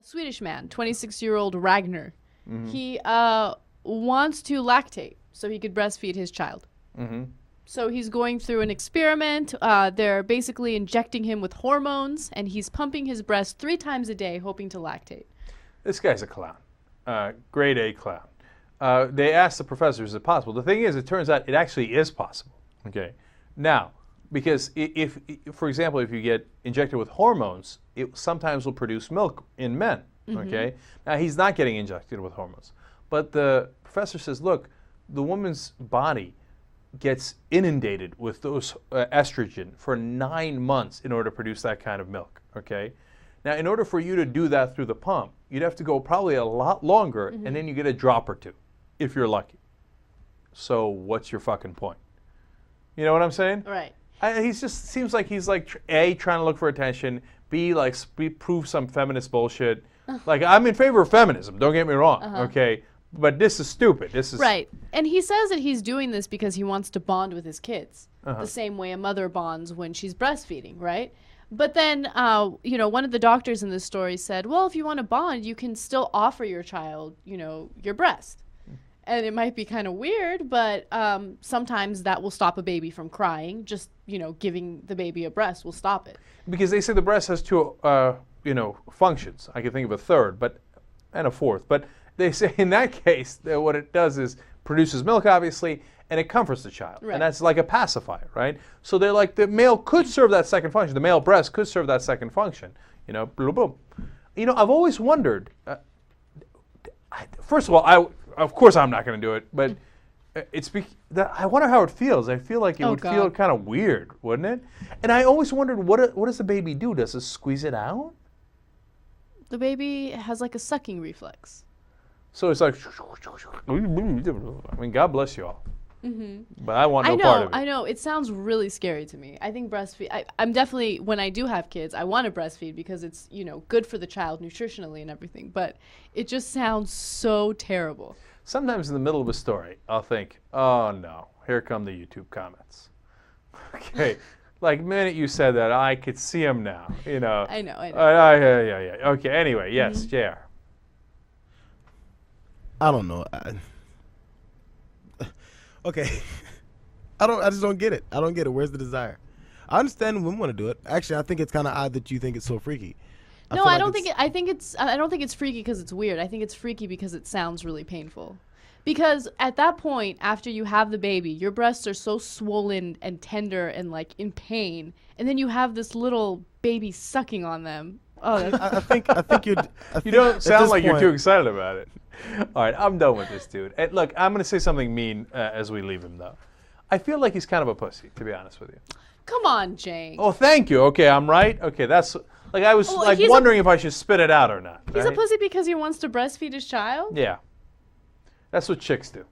Swedish man, 26-year-old Ragnar. He wants to lactate so he could breastfeed his child. So he's going through an experiment. They're basically injecting him with hormones, and he's pumping his breast 3 times a day, hoping to lactate. This guy's a clown. Grade A clown. They asked the professor, is it possible? The thing is, it turns out it actually is possible. Okay. Now, because if, for example, if you get injected with hormones, it sometimes will produce milk in men. Okay. Now, he's not getting injected with hormones. But the professor says, look, the woman's body gets inundated with those estrogen for 9 months in order to produce that kind of milk. Okay. Now, in order for you to do that through the pump, you'd have to go probably a lot longer, and then you get a drop or 2, if you're lucky. So what's your fucking point? You know what I'm saying? Right. He just seems like he's like, A, trying to look for attention, B, like prove some feminist bullshit. Like, I'm in favor of feminism, don't get me wrong, okay? But this is stupid. This is right. And he says that he's doing this because he wants to bond with his kids, the same way a mother bonds when she's breastfeeding, right? But then, you know, one of the doctors in this story said, well, if you want to bond, you can still offer your child, you know, your breast. And it might be kind of weird, but sometimes that will stop a baby from crying. Just, you know, giving the baby a breast will stop it. Because they say the breast has 2, you know, functions. I can think of a third, and a fourth. But they say in that case, that what it does is produces milk, obviously, and it comforts the child. Right. And that's like a pacifier, right? So they're like, the male could serve that second function. The male breast could serve that second function. You know, boom, boom. You know, I've always wondered, first of all, of course I'm not going to do it, but I wonder how it feels. I feel like it would feel kind of weird, wouldn't it? And I always wondered, what does the baby do? Does it squeeze it out? The baby has like a sucking reflex. So it's like, I mean, God bless you all. But I want no part of it. I know. It sounds really scary to me. I think I'm definitely, when I do have kids, I want to breastfeed because it's, you know, good for the child nutritionally and everything. But it just sounds so terrible. Sometimes in the middle of a story, I'll think, oh no, here come the YouTube comments. Okay. Like, the minute you said that, I could see them now, you know. I know. Yeah. Okay, anyway, yes, JR. I don't know. Okay. I just don't get it. I don't get it. Where's the desire? I understand women want to do it. Actually, I think it's kind of odd that you think it's so freaky. I don't think it's freaky because it's weird. I think it's freaky because it sounds really painful. Because at that point, after you have the baby, your breasts are so swollen and tender and like in pain, and then you have this little baby sucking on them. Oh, I think you don't sound like you're too excited about it. All right, I'm done with this dude. And look, I'm going to say something mean as we leave him, though. I feel like he's kind of a pussy, to be honest with you. Come on, Jake. Oh, thank you. Okay, I'm right. Okay, that's like I was wondering if I should spit it out or not. He's a pussy because he wants to breastfeed his child? Yeah. That's what chicks do.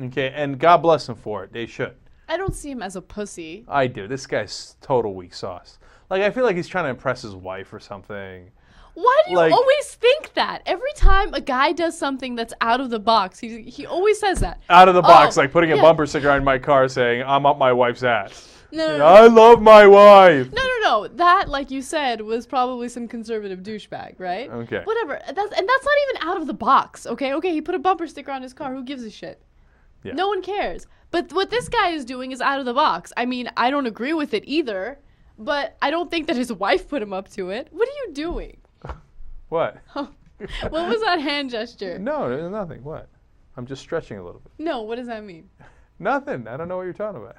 Okay, and God bless them for it. They should. I don't see him as a pussy. I do. This guy's total weak sauce. Like, I feel like he's trying to impress his wife or something. Why do you always think that? Every time a guy does something that's out of the box, he always says that. Out of the box, like putting a bumper sticker on my car saying, I'm up my wife's ass. No. I love my wife. No. That, like you said, was probably some conservative douchebag, right? Okay. Whatever. That's not even out of the box, okay? Okay, he put a bumper sticker on his car. Who gives a shit? Yeah. No one cares. But what this guy is doing is out of the box. I mean, I don't agree with it either, but I don't think that his wife put him up to it. What are you doing? What? What was that hand gesture? No, there's nothing. What? I'm just stretching a little bit. No, what does that mean? Nothing. I don't know what you're talking about.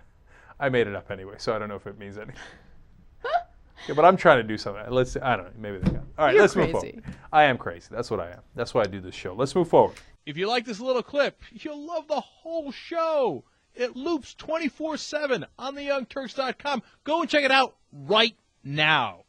I made it up anyway, so I don't know if it means anything. Yeah, but I'm trying to do something. Let's see. I don't know. Maybe they got it. All right, let's move forward. I am crazy. That's what I am. That's why I do this show. Let's move forward. If you like this little clip, you'll love the whole show. It loops 24/7 on theyoungturks.com. Go and check it out right now.